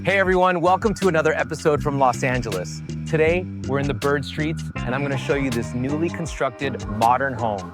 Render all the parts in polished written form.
Hey everyone, welcome to another episode from Los Angeles. Today, we're in the Bird Streets and I'm gonna show you this newly constructed modern home.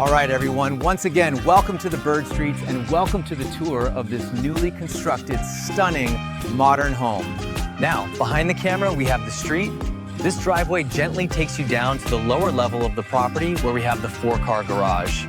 All right, everyone. Once again, welcome to the Bird Streets and welcome to the tour of this newly constructed, stunning, modern home. Now, behind the camera, we have the street. This driveway gently takes you down to the lower level of the property where we have the 4-car garage.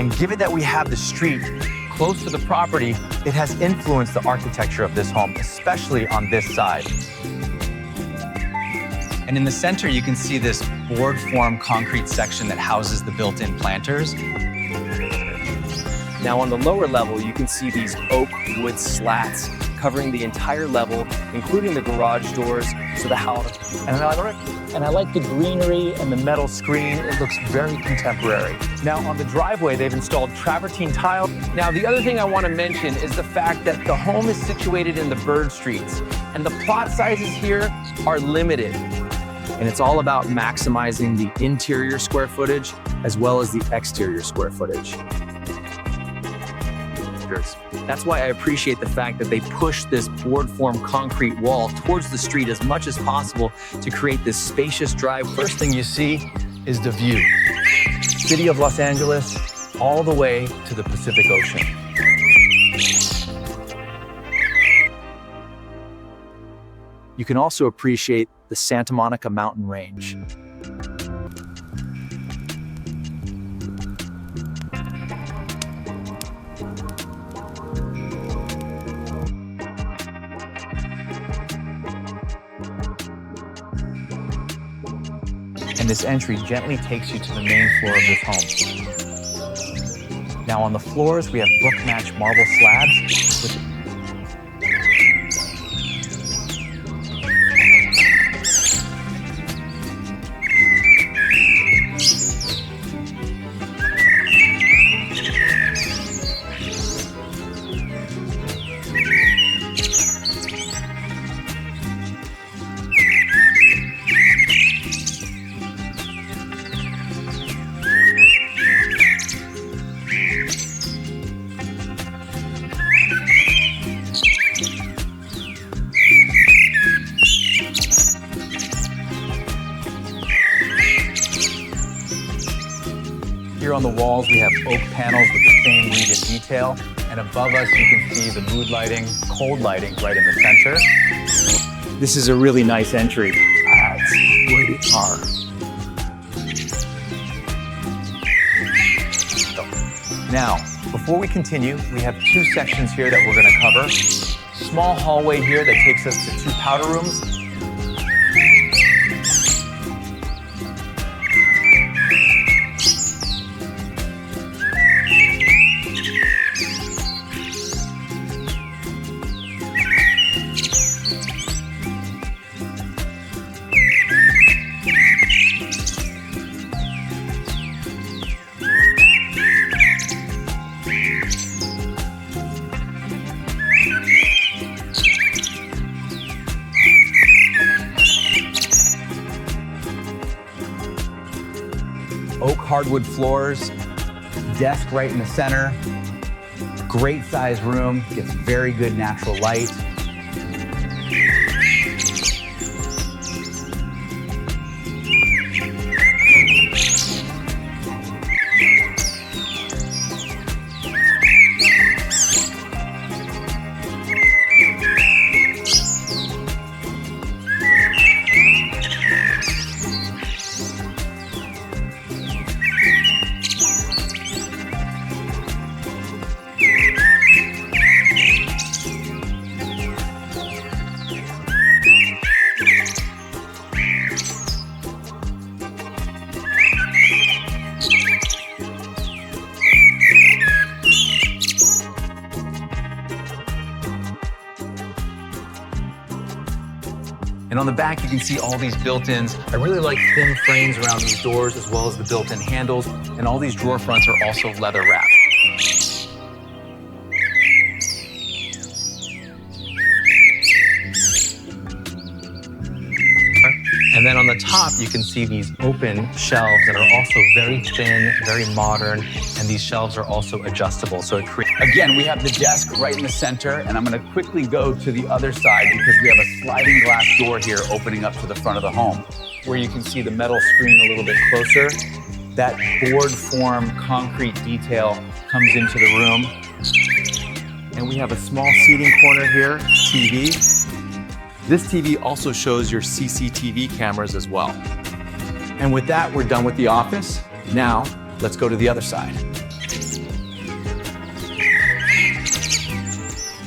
And given that we have the street close to the property, it has influenced the architecture of this home, especially on this side. And in the center, you can see this board form concrete section that houses the built-in planters. Now on the lower level, you can see these oak wood slats covering the entire level, including the garage doors to the house. And I like the greenery and the metal screen. It looks very contemporary. Now on the driveway, they've installed travertine tile. Now the other thing I want to mention is the fact that the home is situated in the bird streets, and the plot sizes here are limited. And it's all about maximizing the interior square footage as well as the exterior square footage. That's why I appreciate the fact that they push this board form concrete wall towards the street as much as possible to create this spacious drive. First thing you see is the view. City of Los Angeles, all the way to the Pacific Ocean. You can also appreciate the Santa Monica mountain range. And this entry gently takes you to the main floor of this home. Now on the floors, we have book-matched marble slabs with Here on the walls, we have oak panels with the same weeded detail. And above us, you can see the mood lighting, cold lighting right in the center. This is a really nice entry. That's where we are. Now, before we continue, we have two sections here that we're going to cover. Small hallway here that takes us to two powder rooms. Oak hardwood floors, desk right in the center, great sized room, gets very good natural light. And on the back, you can see all these built-ins. I really like thin frames around these doors as well as the built-in handles. And all these drawer fronts are also leather wrapped. And then on the top, you can see these open shelves that are also very thin, very modern, and these shelves are also adjustable. So it creates, again, we have the desk right in the center, and I'm gonna quickly go to the other side because we have a sliding glass door here opening up to the front of the home, where you can see the metal screen a little bit closer. That board form concrete detail comes into the room. And we have a small seating corner here, TV. This TV also shows your CCTV cameras as well. And with that, we're done with the office. Now, let's go to the other side.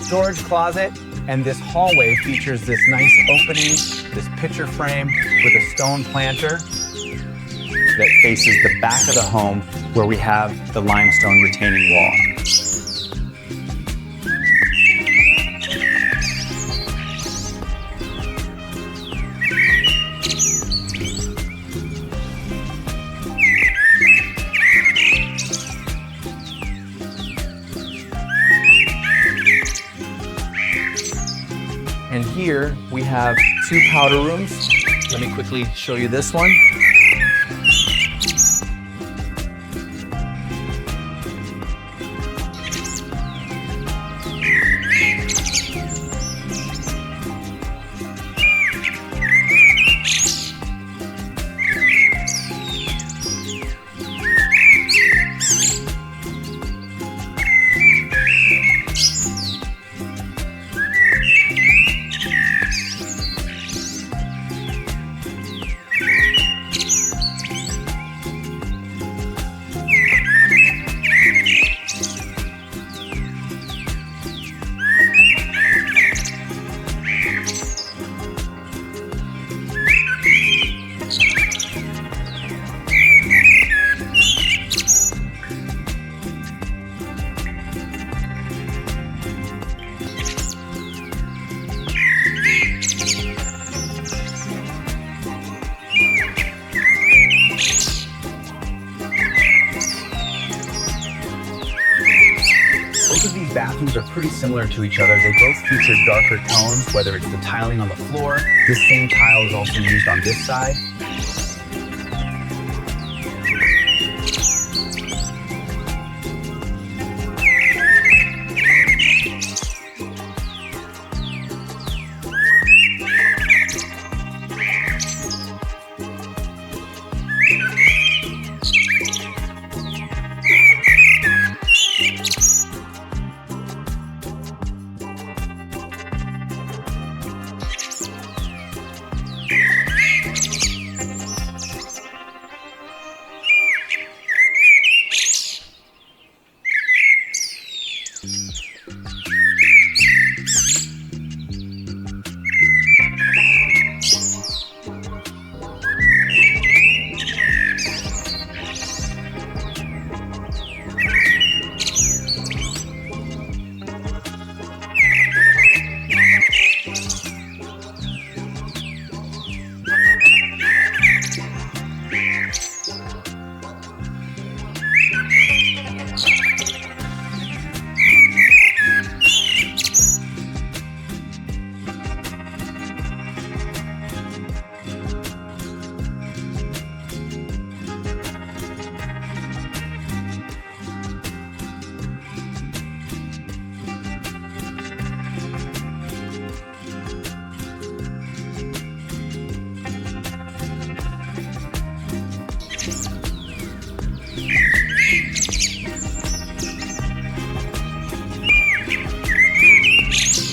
storage closet, and this hallway features this nice opening, this picture frame with a stone planter that faces the back of the home where we have the limestone retaining wall. And here we have 2 powder rooms. Let me quickly show you this one. Both of these bathrooms are pretty similar to each other. They both feature darker tones, whether it's the tiling on the floor. This same tile is also used on this side.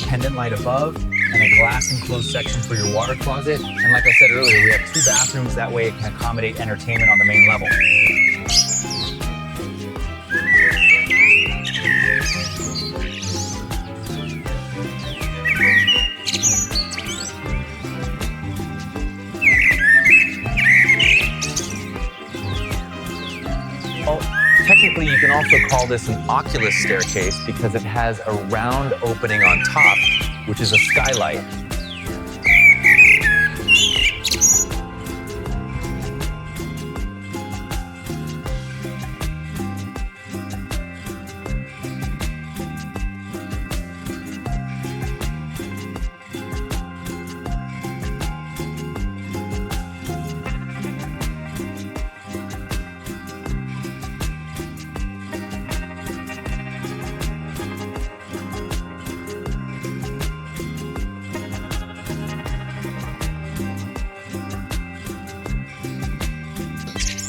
Pendant light above, and a glass enclosed section for your water closet. And like I said earlier, we have 2 bathrooms. That way it can accommodate entertainment on the main level. Technically, you can also call this an oculus staircase because it has a round opening on top, which is a skylight.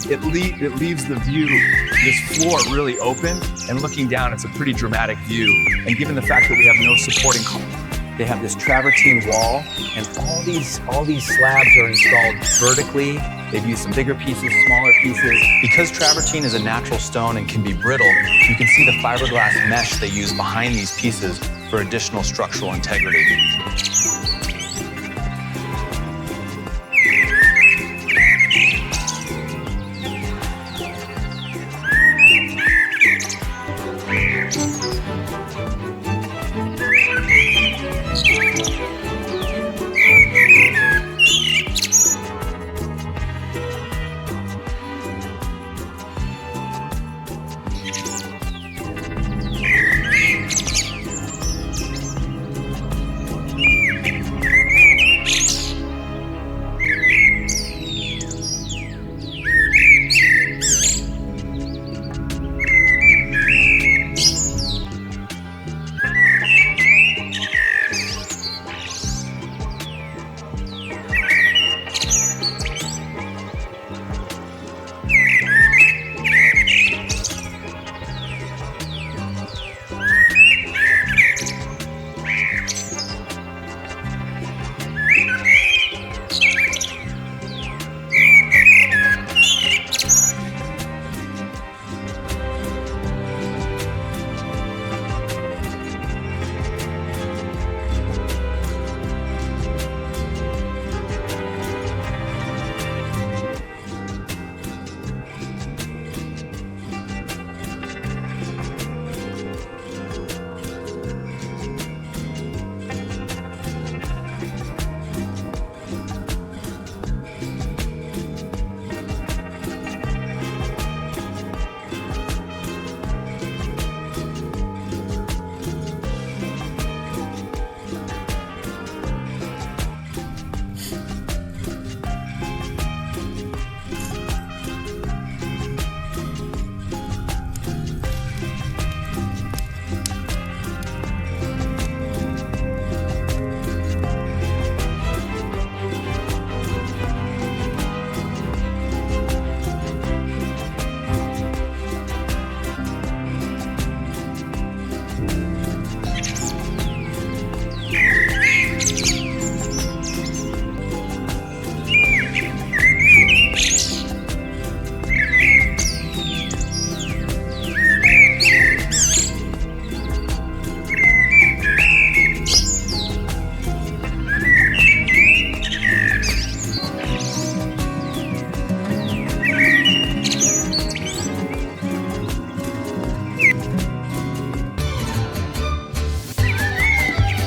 It leaves the view, this floor really open, and looking down, it's a pretty dramatic view. And given the fact that we have no supporting column, they have this travertine wall, and all these slabs are installed vertically They've used some bigger pieces, smaller pieces. Because travertine is a natural stone and can be brittle, you can see the fiberglass mesh they use behind these pieces for additional structural integrity.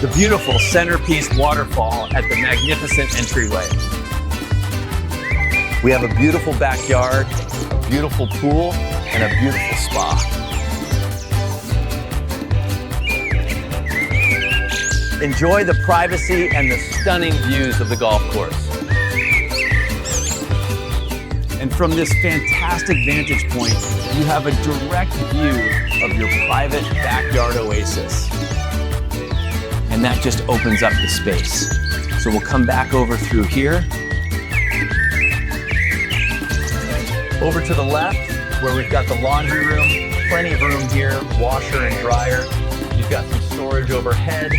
The beautiful centerpiece waterfall at the magnificent entryway. We have a beautiful backyard, a beautiful pool, and a beautiful spa. Enjoy the privacy and the stunning views of the golf course. And from this fantastic vantage point, you have a direct view of your private backyard oasis. And that just opens up the space. So we'll come back over through here. Over to the left, where we've got the laundry room, plenty of room here, washer and dryer. You've got some storage overhead.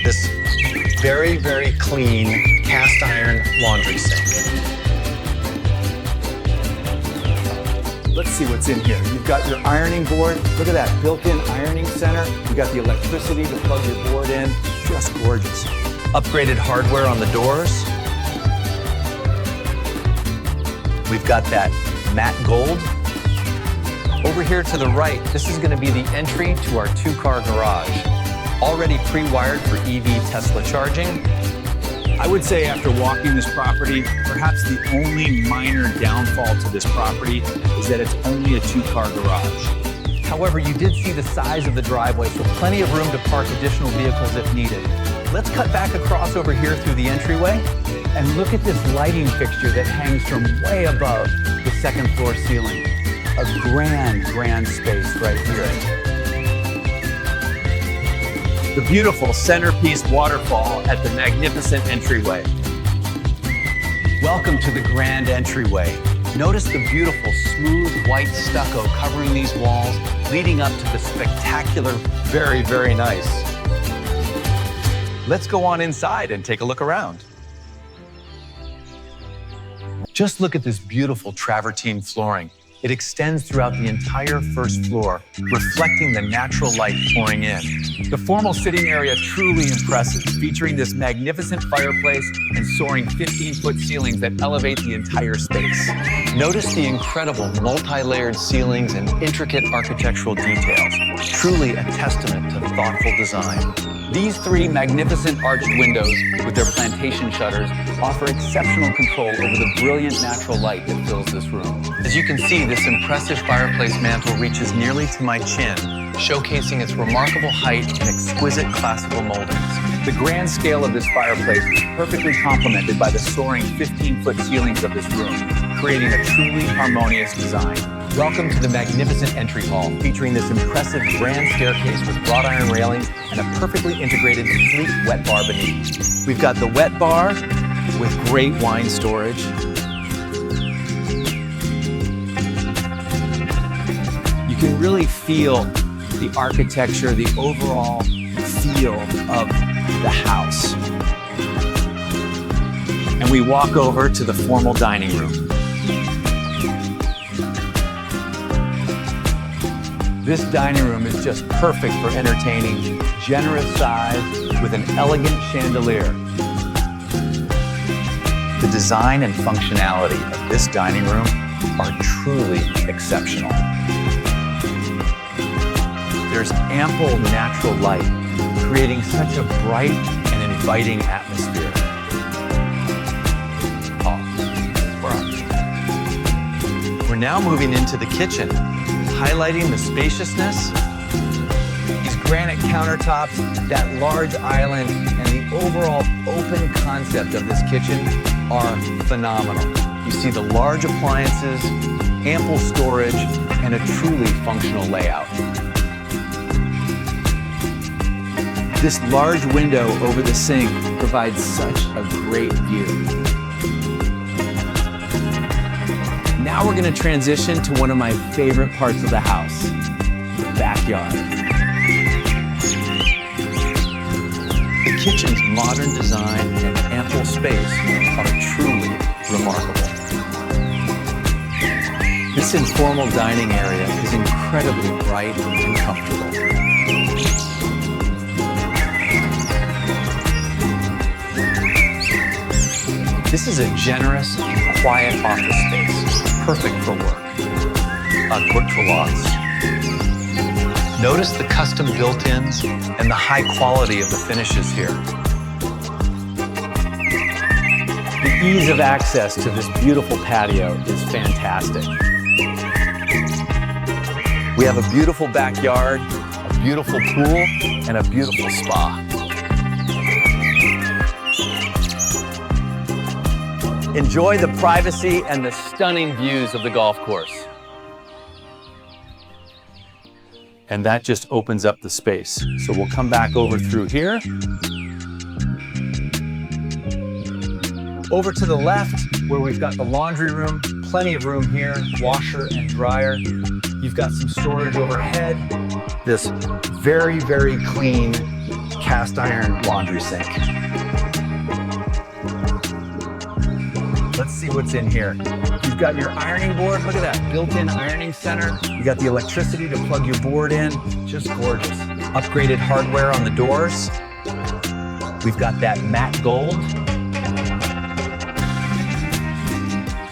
This very, very clean cast iron laundry sink. Let's see what's in here. You've got your ironing board. Look at that built-in ironing center. You've got the electricity to plug your board in. Just gorgeous. Upgraded hardware on the doors. We've got that matte gold. Over here to the right, this is going to be the entry to our two-car garage. Already pre-wired for EV Tesla charging. I would say after walking this property, perhaps the only minor downfall to this property is that it's only a two-car garage. However, you did see the size of the driveway, so plenty of room to park additional vehicles if needed. Let's cut back across over here through the entryway and look at this lighting fixture that hangs from way above the second floor ceiling. A grand, grand space right here. The beautiful centerpiece waterfall at the magnificent entryway. Welcome to the grand entryway. Notice the beautiful smooth white stucco covering these walls, leading up to the spectacular, very, very nice. Let's go on inside and take a look around. Just look at this beautiful travertine flooring. It extends throughout the entire first floor, reflecting the natural light pouring in. The formal sitting area truly impresses, featuring this magnificent fireplace and soaring 15-foot ceilings that elevate the entire space. Notice the incredible multi-layered ceilings and intricate architectural details, truly a testament to thoughtful design. These three magnificent arched windows with their plantation shutters offer exceptional control over the brilliant natural light that fills this room. As you can see, this impressive fireplace mantle reaches nearly to my chin, showcasing its remarkable height and exquisite classical moldings. The grand scale of this fireplace is perfectly complemented by the soaring 15-foot ceilings of this room, creating a truly harmonious design. Welcome to the magnificent entry hall, featuring this impressive grand staircase with wrought iron railings and a perfectly integrated sleek wet bar beneath. We've got the wet bar with great wine storage. You can really feel the architecture, the overall feel of the house. And we walk over to the formal dining room. This dining room is just perfect for entertaining, generous size with an elegant chandelier. The design and functionality of this dining room are truly exceptional. There's ample natural light, creating such a bright and inviting atmosphere. We're now moving into the kitchen, highlighting the spaciousness. These granite countertops, that large island, and the overall open concept of this kitchen are phenomenal. You see the large appliances, ample storage, and a truly functional layout. This large window over the sink provides such a great view. Now we're going to transition to one of my favorite parts of the house, the backyard. The kitchen's modern design and ample space are truly remarkable. This informal dining area is incredibly bright and comfortable. This is a generous and quiet office space, perfect for work. Good for walks. Notice the custom built-ins and the high quality of the finishes here. The ease of access to this beautiful patio is fantastic. We have a beautiful backyard, a beautiful pool, and a beautiful spa. Enjoy the privacy and the stunning views of the golf course. And that just opens up the space. So we'll come back over through here. Over to the left, where we've got the laundry room, plenty of room here, washer and dryer. You've got some storage overhead. This very, very clean cast iron laundry sink. Let's see what's in here. You've got your ironing board. Look at that built-in ironing center. You got the electricity to plug your board in. Just gorgeous. Upgraded hardware on the doors. We've got that matte gold.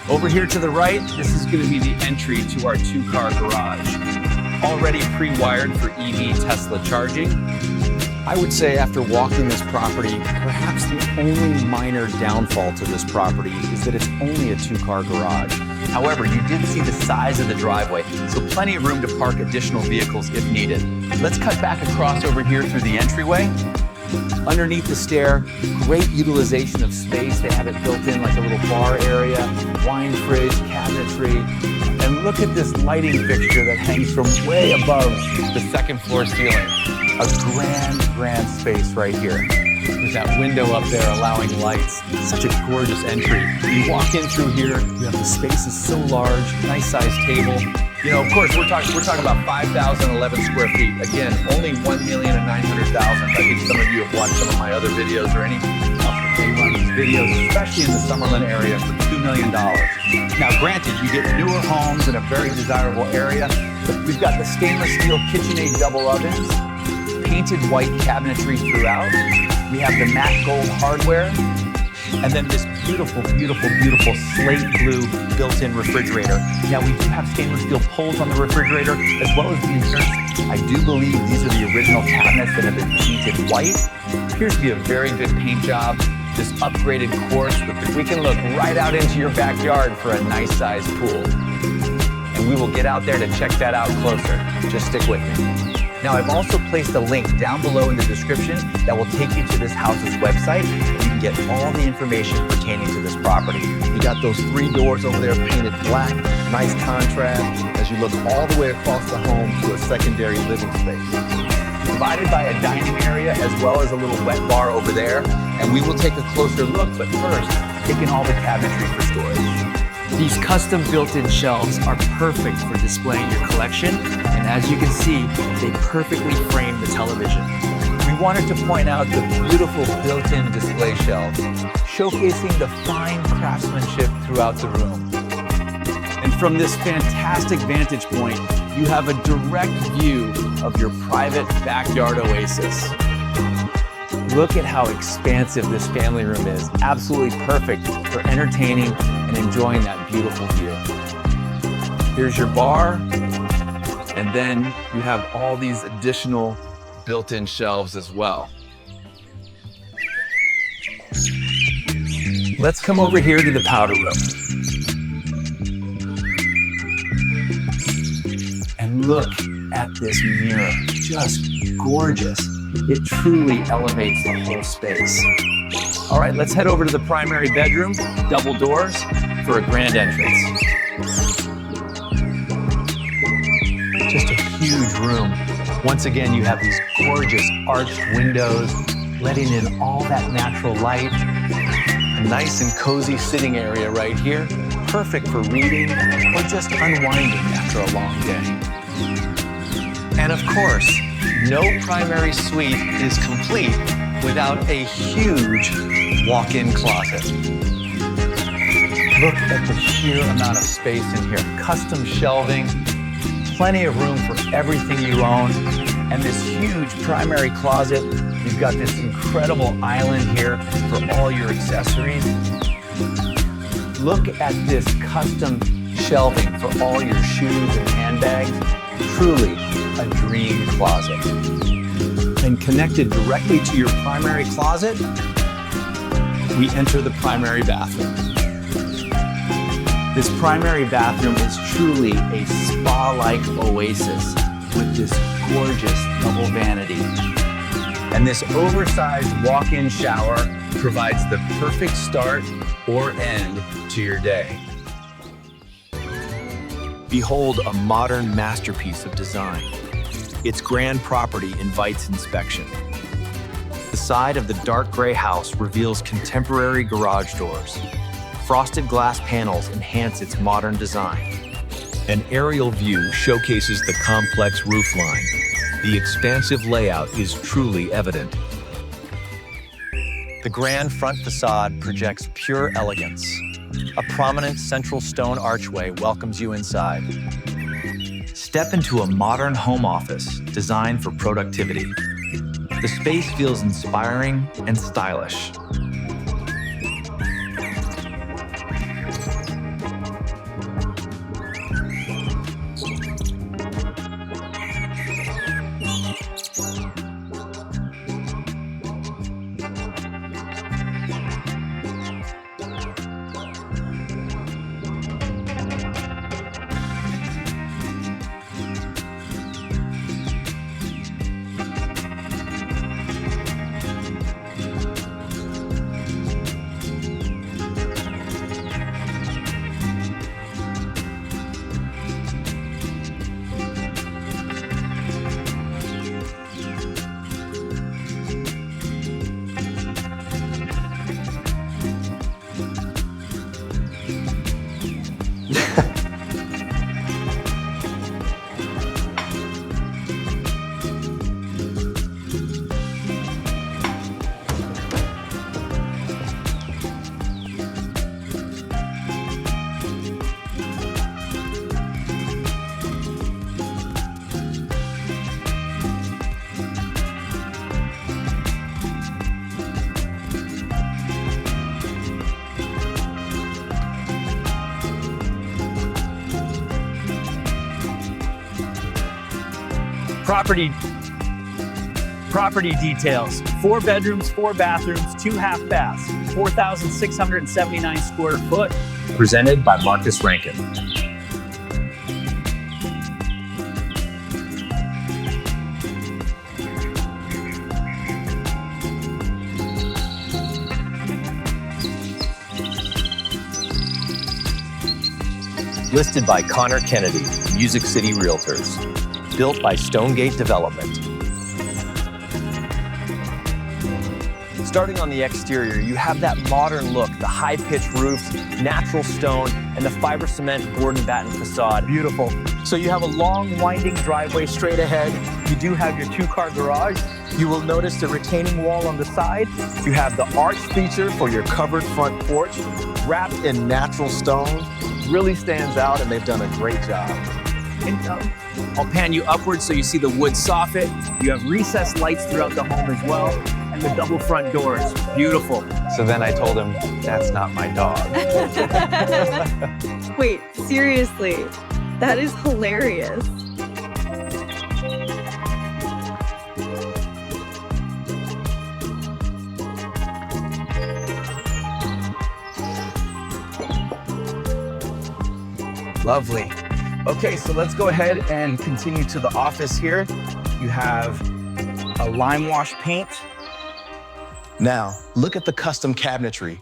Over here to the right, this is going to be the entry to our two-car garage. Already pre-wired for EV Tesla charging. I would say after walking this property, perhaps the only minor downfall to this property is that it's only a two-car garage. However, you did see the size of the driveway, so plenty of room to park additional vehicles if needed. Let's cut back across over here through the entryway. Underneath the stair, great utilization of space. They have it built in like a little bar area, wine fridge, cabinetry. And look at this lighting fixture that hangs from way above the second floor ceiling. A grand space right here. With that window up there allowing lights. Such a gorgeous entry. You walk in through here, you have the space is so large, nice sized table. You know, of course, we're talking about 5,011 square feet. Again, only 1,900,000. I think some of you have watched some of my other videos or any house. They run these videos, especially in the Summerlin area, for $2 million. Now, granted, you get newer homes in a very desirable area. We've got the stainless steel KitchenAid double ovens, painted white cabinetry throughout. We have the matte gold hardware, and then this beautiful, beautiful, beautiful slate blue built-in refrigerator. Now, we do have stainless steel pulls on the refrigerator, as well as the inserts. I do believe these are the original cabinets that have been painted white. Appears to be a very good paint job. This upgraded quartz, we can look right out into your backyard for a nice sized pool. And we will get out there to check that out closer. Just stick with me. Now, I've also placed a link down below in the description that will take you to this house's website. You can get all the information pertaining to this property. You got those 3 doors over there painted black, nice contrast as you look all the way across the home to a secondary living space. Divided by a dining area as well as a little wet bar over there. And we will take a closer look, but first, taking all the cabinetry for storage. These custom built-in shelves are perfect for displaying your collection, and as you can see, they perfectly frame the television. We wanted to point out the beautiful built-in display shelves, showcasing the fine craftsmanship throughout the room. And from this fantastic vantage point, you have a direct view of your private backyard oasis. Look at how expansive this family room is. Absolutely perfect for entertaining and enjoying that beautiful view. Here's your bar, and then you have all these additional built-in shelves as well. Let's come over here to the powder room. And look at this mirror, just gorgeous. It truly elevates the whole space. All right, let's head over to the primary bedroom, double doors for a grand entrance. Just a huge room. Once again, you have these gorgeous arched windows, letting in all that natural light. A nice and cozy sitting area right here, perfect for reading or just unwinding after a long day. And of course, no primary suite is complete without a huge walk-in closet. Look at the sheer amount of space in here. Custom shelving, plenty of room for everything you own, and this huge primary closet. You've got this incredible island here for all your accessories. Look at this custom shelving for all your shoes and handbags. Truly a dream closet. And connected directly to your primary closet, we enter the primary bathroom. This primary bathroom is truly a spa-like oasis with this gorgeous double vanity. And this oversized walk-in shower provides the perfect start or end to your day. Behold a modern masterpiece of design. Its grand property invites inspection. The side of the dark gray house reveals contemporary garage doors. Frosted glass panels enhance its modern design. An aerial view showcases the complex roofline. The expansive layout is truly evident. The grand front facade projects pure elegance. A prominent central stone archway welcomes you inside. Step into a modern home office designed for productivity. The space feels inspiring and stylish. Property details: 4 bedrooms, 4 bathrooms, 2 half baths, 4,679 square foot. Presented by Marcus Rankin. Listed by Connor Kennedy, Music City Realtors. Built by Stonegate Development. Starting on the exterior, you have that modern look, the high-pitched roofs, natural stone, and the fiber cement board and batten facade. Beautiful. So you have a long winding driveway straight ahead. You do have your 2-car garage. You will notice the retaining wall on the side. You have the arch feature for your covered front porch, wrapped in natural stone. Really stands out, and they've done a great job. And I'll pan you upwards so you see the wood soffit. You have recessed lights throughout the home as well, and the double front doors. Beautiful. So then I told him, that's not my dog. Wait, seriously, that is hilarious. Lovely. Okay, so let's go ahead and continue to the office here. You have a lime wash paint. Now, look at the custom cabinetry.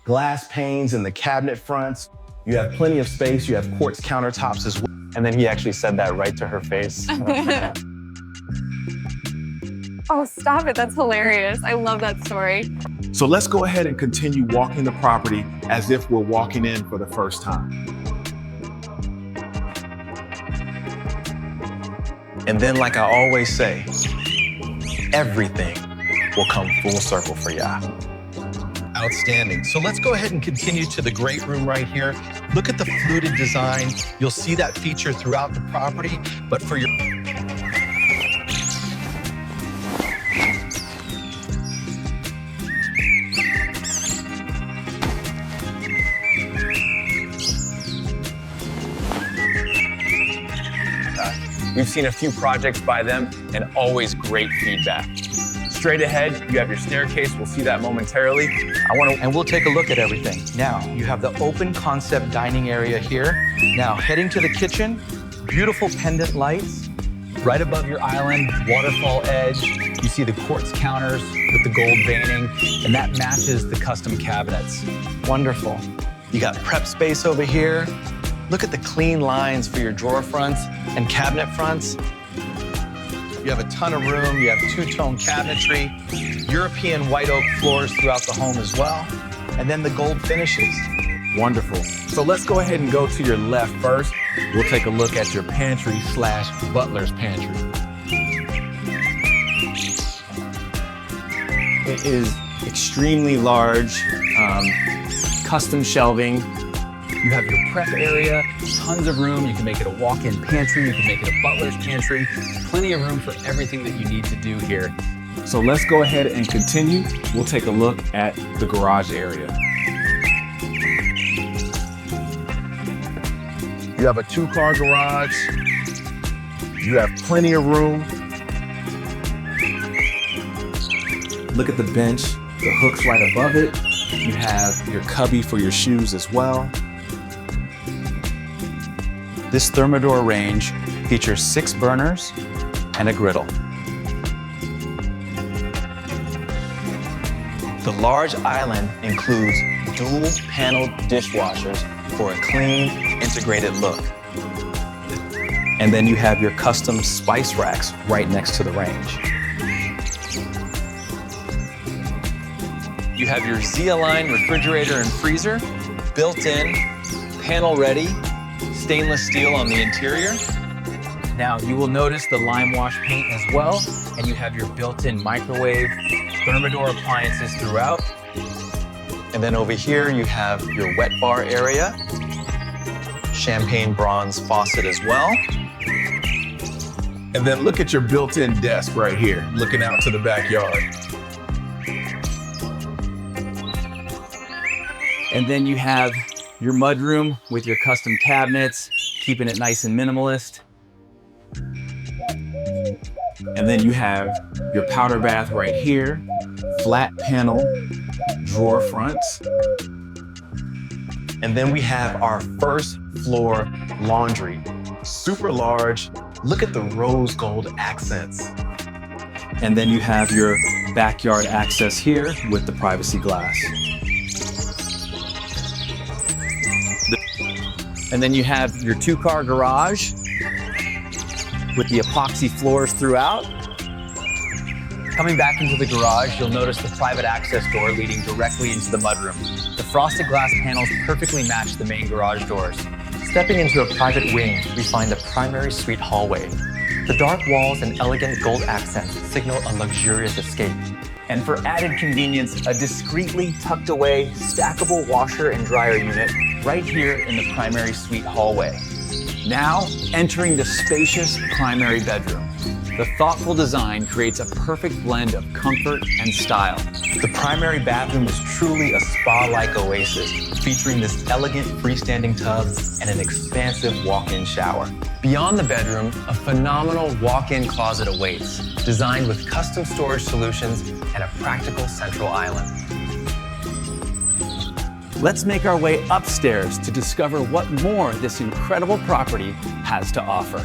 Glass panes in the cabinet fronts. You have plenty of space. You have quartz countertops as well. And then he actually said that right to her face. Oh, stop it. That's hilarious. I love that story. So let's go ahead and continue walking the property as if we're walking in for the first time. And then, like I always say, everything will come full circle for y'all. Outstanding. So let's go ahead and continue to the great room right here. Look at the fluted design. You'll see that feature throughout the property, but for your We've seen a few projects by them and always great feedback. Straight ahead, you have your staircase. We'll see that momentarily. And we'll take a look at everything. Now, you have the open concept dining area here. Now, heading to the kitchen, beautiful pendant lights. Right above your island, waterfall edge. You see the quartz counters with the gold veining, and that matches the custom cabinets. Wonderful. You got prep space over here. Look at the clean lines for your drawer fronts and cabinet fronts. You have a ton of room. You have two-tone cabinetry, European white oak floors throughout the home as well, and then the gold finishes. Wonderful. So let's go ahead and go to your left first. We'll take a look at your pantry / butler's pantry. It is extremely large, custom shelving. You have your prep area, tons of room. You can make it a walk-in pantry. You can make it a butler's pantry. Plenty of room for everything that you need to do here. So let's go ahead and continue. We'll take a look at the garage area. You have a 2-car garage. You have plenty of room. Look at the bench, the hook's right above it. You have your cubby for your shoes as well. This Thermador range features 6 burners and a griddle. The large island includes dual panel dishwashers for a clean, integrated look. And then you have your custom spice racks right next to the range. You have your Z-Align refrigerator and freezer, built in, panel ready, stainless steel on the interior. Now, you will notice the lime wash paint as well, and you have your built-in microwave, Thermador appliances throughout. And then over here, you have your wet bar area, champagne bronze faucet as well. And then look at your built-in desk right here, looking out to the backyard. And then you have your mudroom with your custom cabinets, keeping it nice and minimalist. And then you have your powder bath right here, flat panel, drawer fronts. And then we have our first floor laundry. Super large. Look at the rose gold accents. And then you have your backyard access here with the privacy glass. And then you have your 2-car garage with the epoxy floors throughout. Coming back into the garage, you'll notice the private access door leading directly into the mudroom. The frosted glass panels perfectly match the main garage doors. Stepping into a private wing, we find the primary suite hallway. The dark walls and elegant gold accents signal a luxurious escape. And for added convenience, a discreetly tucked away stackable washer and dryer unit right here in the primary suite hallway. Now, entering the spacious primary bedroom. The thoughtful design creates a perfect blend of comfort and style. The primary bathroom is truly a spa-like oasis, featuring this elegant freestanding tub and an expansive walk-in shower. Beyond the bedroom, a phenomenal walk-in closet awaits, designed with custom storage solutions and a practical central island. Let's make our way upstairs to discover what more this incredible property has to offer.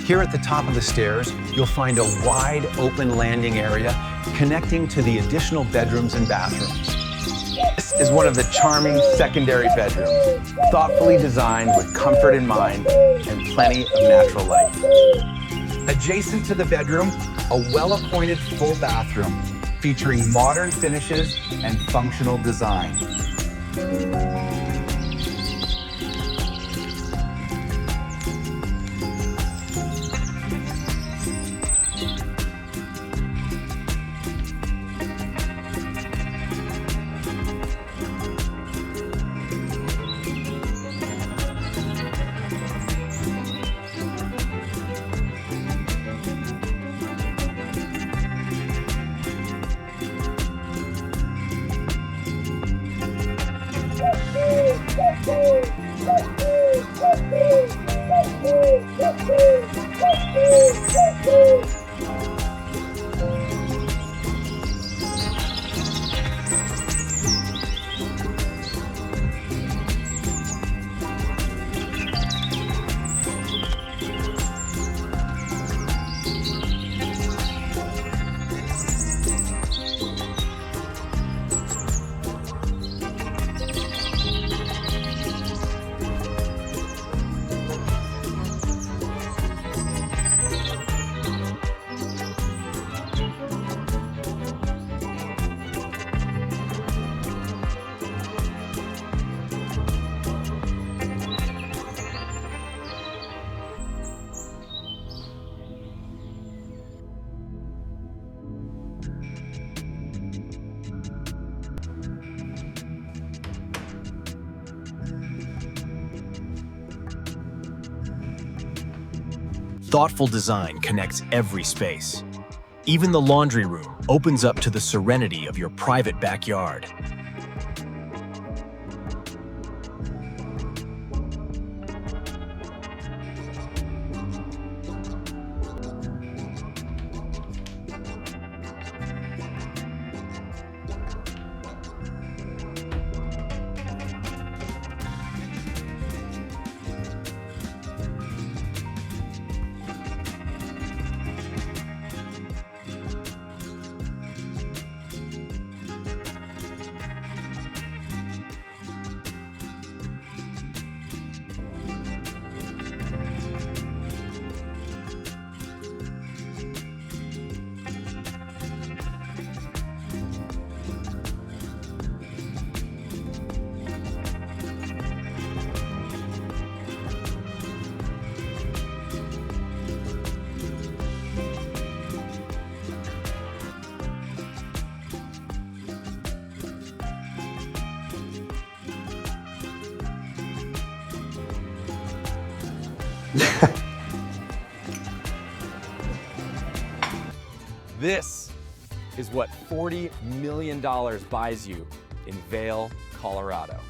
Here at the top of the stairs, you'll find a wide open landing area connecting to the additional bedrooms and bathrooms. This is one of the charming secondary bedrooms, thoughtfully designed with comfort in mind and plenty of natural light. Adjacent to the bedroom, a well-appointed full bathroom featuring modern finishes and functional design. Thoughtful design connects every space. Even the laundry room opens up to the serenity of your private backyard. This is what $40 million buys you in Vail, Colorado.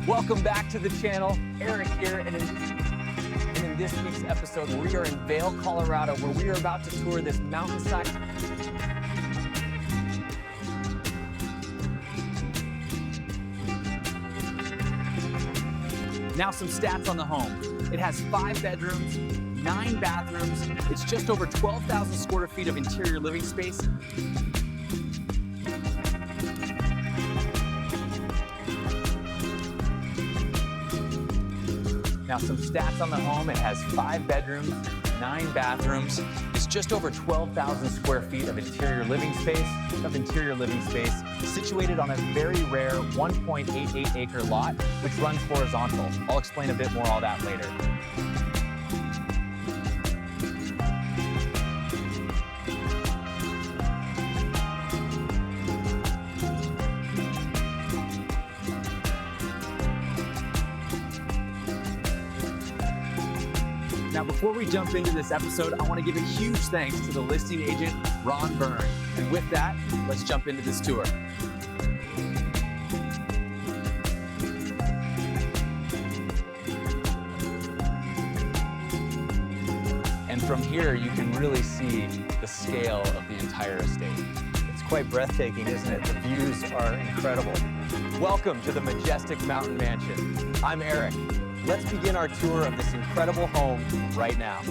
Welcome back to the channel. Eric here, and in this week's episode, we are in Vail, Colorado, where we are about to tour this mountainside. Now some stats on the home. It has 5 bedrooms, 9 bathrooms. It's just over 12,000 square feet of interior living space. Now some stats on the home. It has 5 bedrooms, 9 bathrooms. It's just over 12,000 square feet of interior living space, situated on a very rare 1.88 acre lot, which runs horizontal. I'll explain a bit more all that later. Now, before we jump into this episode, I want to give a huge thanks to the listing agent, Ron Byrne. And with that, let's jump into this tour. And from here, you can really see the scale of the entire estate. It's quite breathtaking, isn't it? The views are incredible. Welcome to the majestic mountain mansion. I'm Eric. Let's begin our tour of this incredible home right now.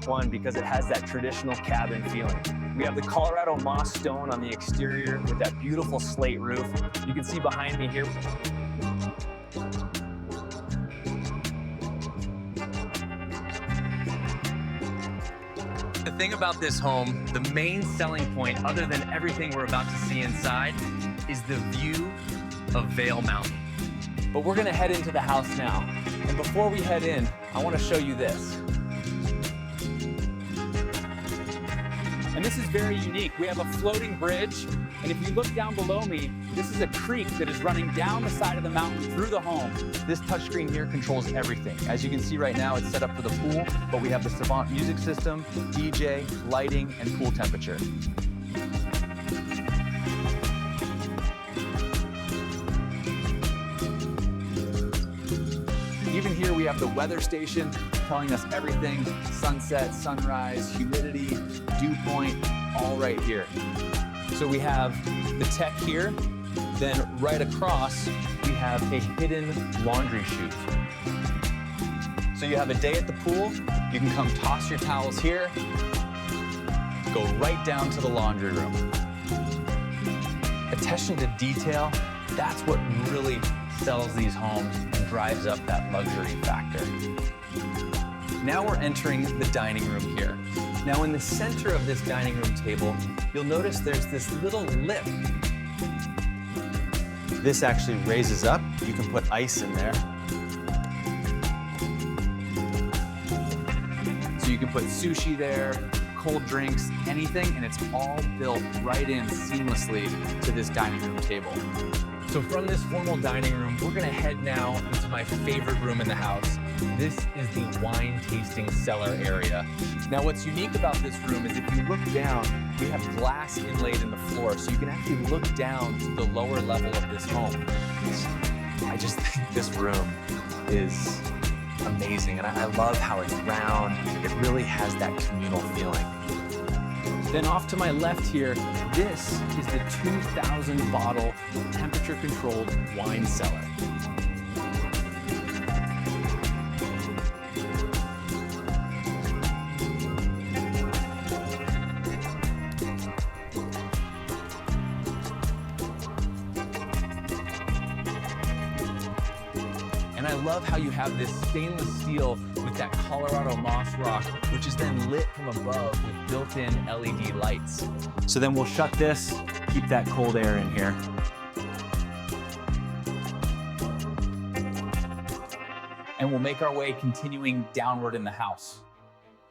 One, because it has that traditional cabin feeling. We have the Colorado moss stone on the exterior with that beautiful slate roof. You can see behind me here. The thing about this home, the main selling point, other than everything we're about to see inside, is the view of Vail Mountain. But we're gonna head into the house now. And before we head in, I wanna show you this. And this is very unique. We have a floating bridge, and if you look down below me, this is a creek that is running down the side of the mountain through the home. This touchscreen here controls everything. As you can see right now, it's set up for the pool, but we have the Savant music system, DJ, lighting, and pool temperature. Even here we have the weather station telling us everything: sunset, sunrise, humidity, dew point, all right here. So we have the tech here, then right across we have a hidden laundry chute. So you have a day at the pool, you can come toss your towels here, go right down to the laundry room. Attention to detail, that's what really sells these homes and drives up that luxury factor. Now we're entering the dining room here. Now in the center of this dining room table, you'll notice there's this little lip. This actually raises up. You can put ice in there. So you can put sushi there, cold drinks, anything, and it's all built right in seamlessly to this dining room table. So from this formal dining room, we're gonna head now into my favorite room in the house. This is the wine tasting cellar area. Now what's unique about this room is if you look down, we have glass inlaid in the floor, so you can actually look down to the lower level of this home. I just think this room is amazing, and I love how it's round. It really has that communal feeling. Then off to my left here, this is the 2,000 bottle temperature controlled wine cellar. And I love how you have this stainless steel with that Colorado moss rock, which is then lit from above with built-in LED lights. So then we'll shut this, keep that cold air in here. And we'll make our way continuing downward in the house.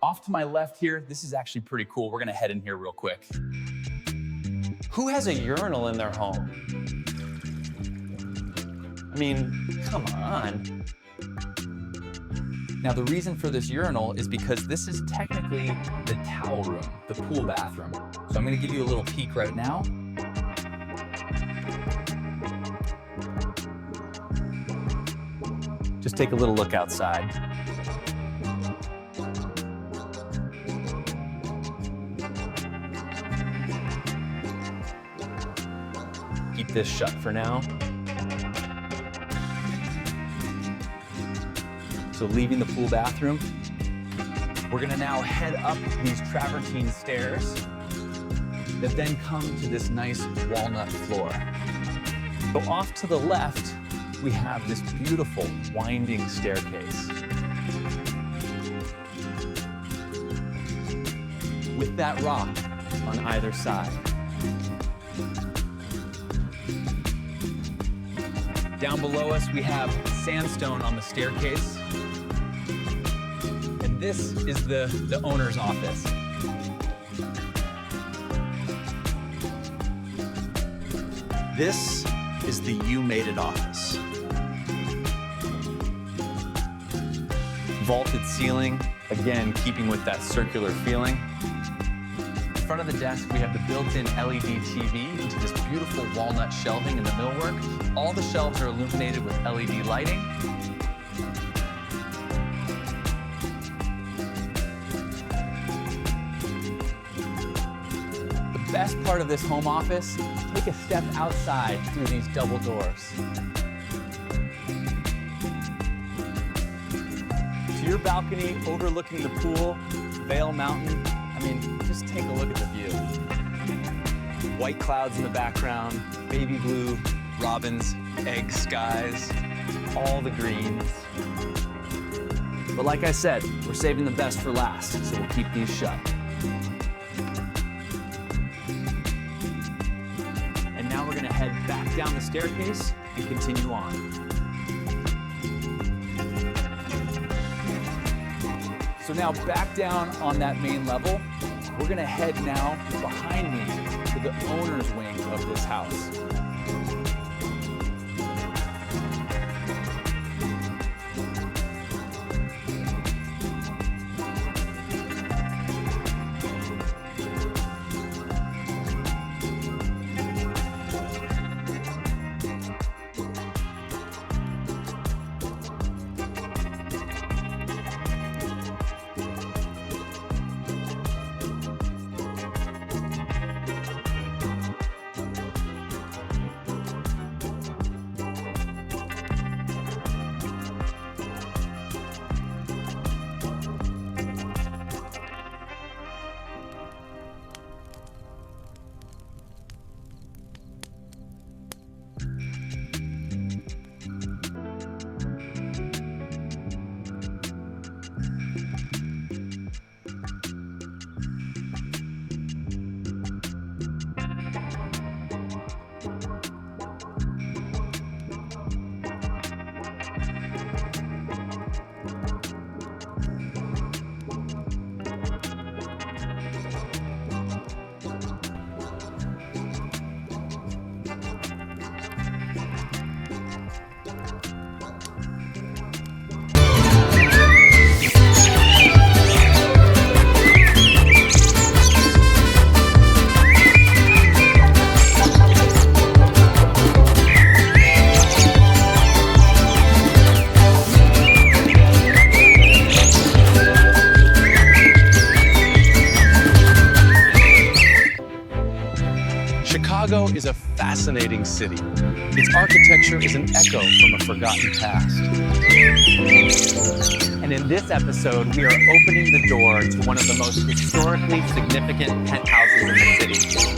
Off to my left here, this is actually pretty cool. We're gonna head in here real quick. Who has a urinal in their home? I mean, come on. Now the reason for this urinal is because this is technically the towel room, the pool bathroom. So I'm gonna give you a little peek right now. Just take a little look outside. Keep this shut for now. So leaving the pool bathroom, we're gonna now head up these travertine stairs that then come to this nice walnut floor. So off to the left, we have this beautiful winding staircase. With that rock on either side. Down below us, we have sandstone on the staircase. And this is the owner's office. This is the You Made It office. Vaulted ceiling, again, keeping with that circular feeling. In front of the desk, we have the built-in LED TV into this beautiful walnut shelving in the millwork. All the shelves are illuminated with LED lighting. The best part of this home office, take a step outside through these double doors. To your balcony overlooking the pool, Vail Mountain, I mean, just take a look at the view. White clouds in the background, baby blue, robins, egg skies, all the greens. But like I said, we're saving the best for last, so we'll keep these shut. And now we're gonna head back down the staircase and continue on. So now back down on that main level, we're gonna head now behind me to the owner's wing of this house. fascinating city. Its architecture is an echo from a forgotten past. And in this episode, we are opening the door to one of the most historically significant penthouses in the city.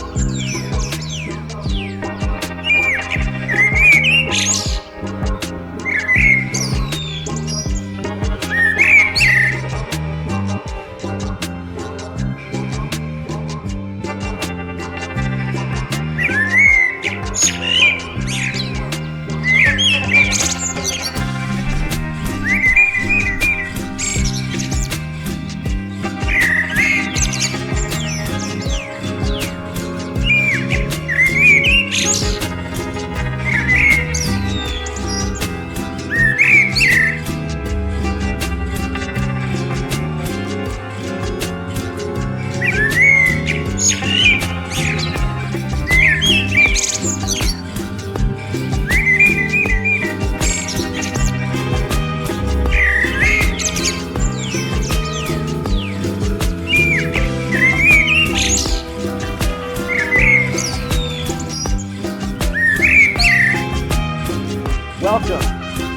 Welcome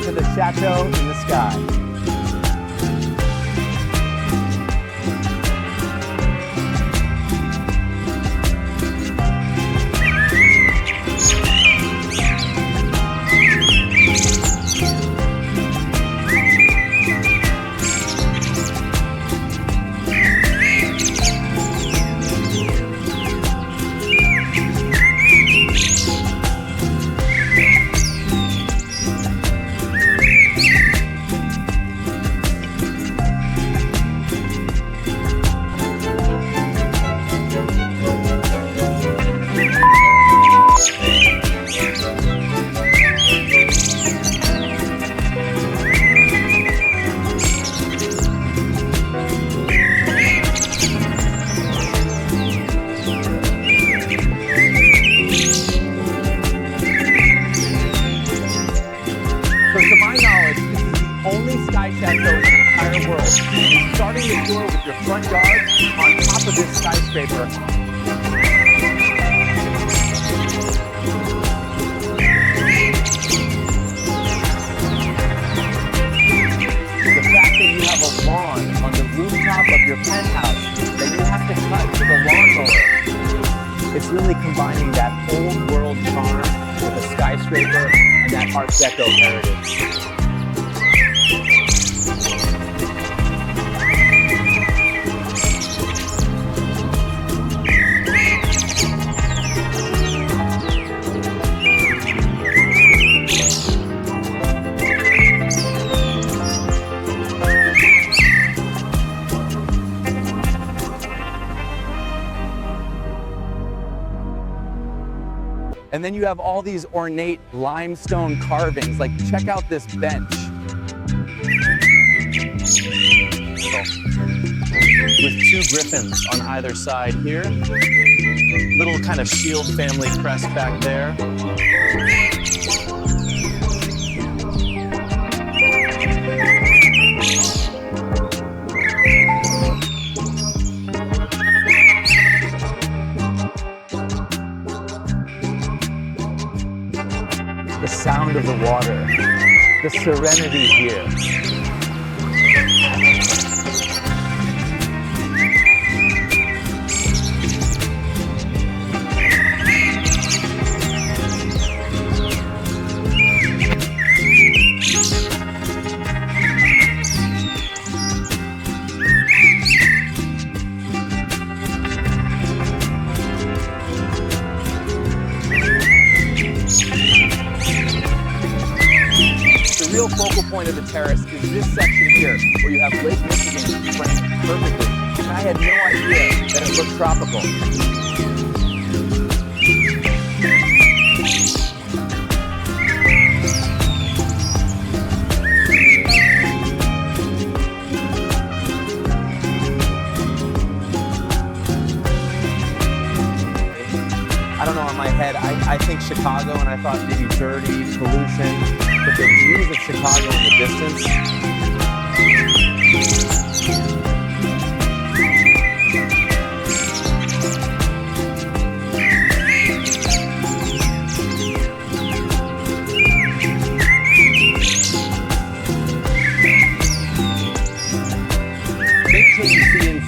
to the Chateau in the Sky. Starting the tour with your front yard on top of this skyscraper. The fact that you have a lawn on the rooftop of your penthouse that you have to cut with a lawnmower. It's really combining that old world charm with a skyscraper and that Art Deco heritage. And then you have all these ornate limestone carvings. Like, check out this bench. With two griffins on either side here. Little kind of shield family crest back there. The sound of the water, the serenity here. The real focal point of the terrace is this section here, where you have Lake Michigan framed perfectly. And I had no idea that it looked tropical. I don't know, in my head, I think Chicago, and I thought maybe dirty, pollution, but the views of Chicago in the distance.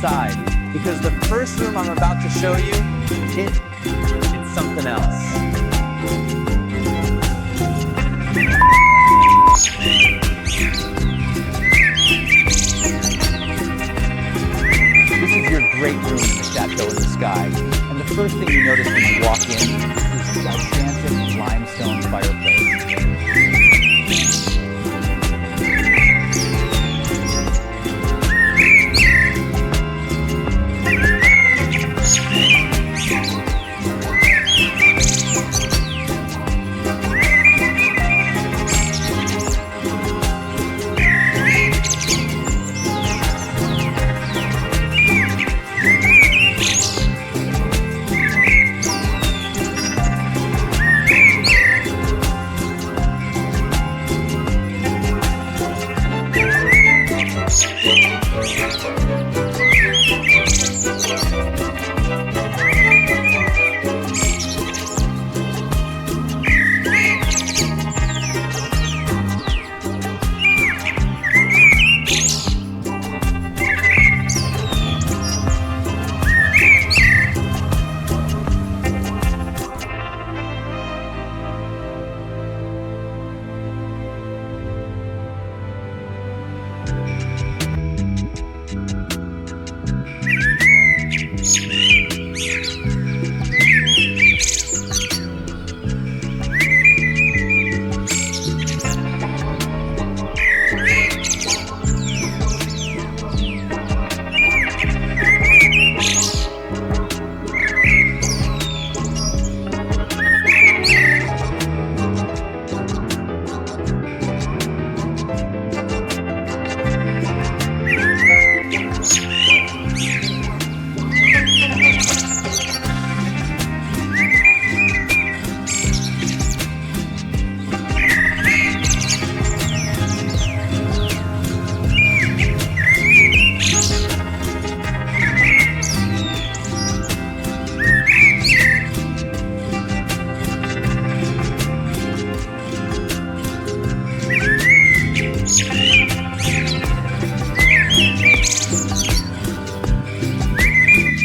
inside, because the first room I'm about to show you, it's something else. This is your great room in the Chateau in the Sky. And the first thing you notice when you walk in is a gigantic limestone fireplace.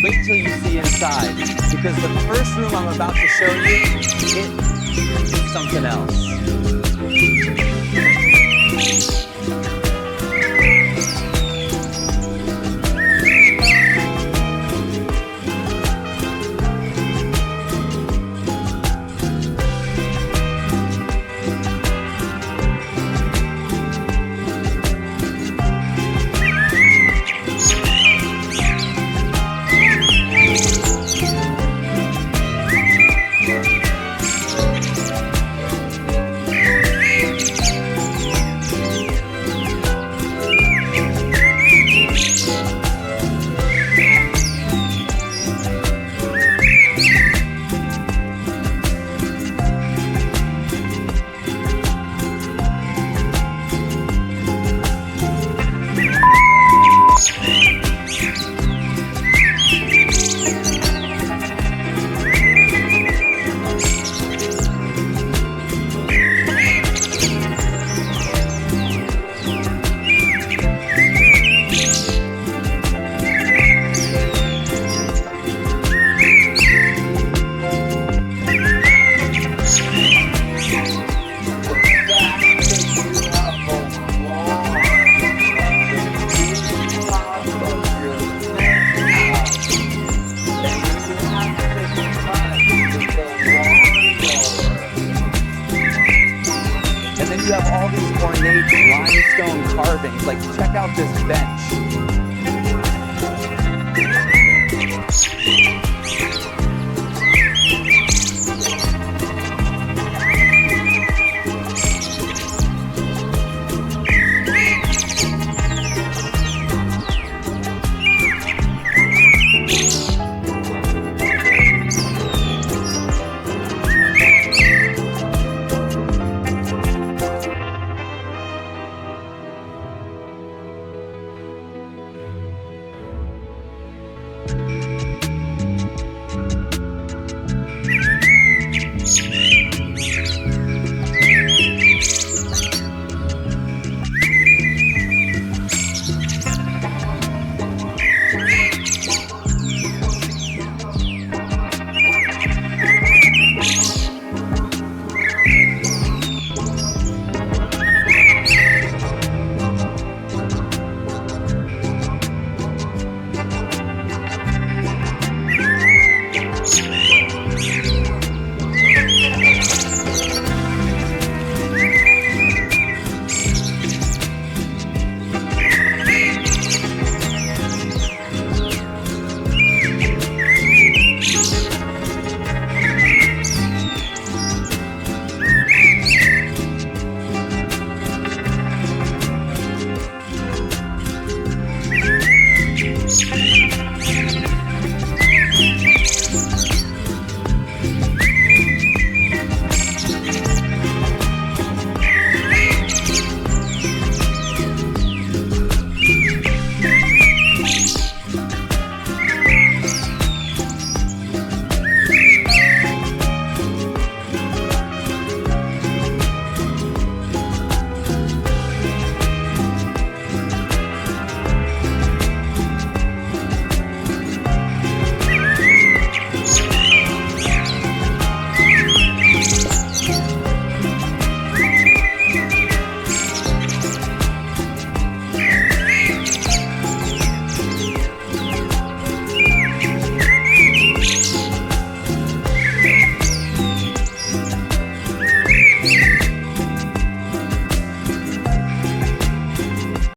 Wait till you see inside, because the first room I'm about to show you, it's something else. You have all these ornate limestone carvings. Like, check out this bench.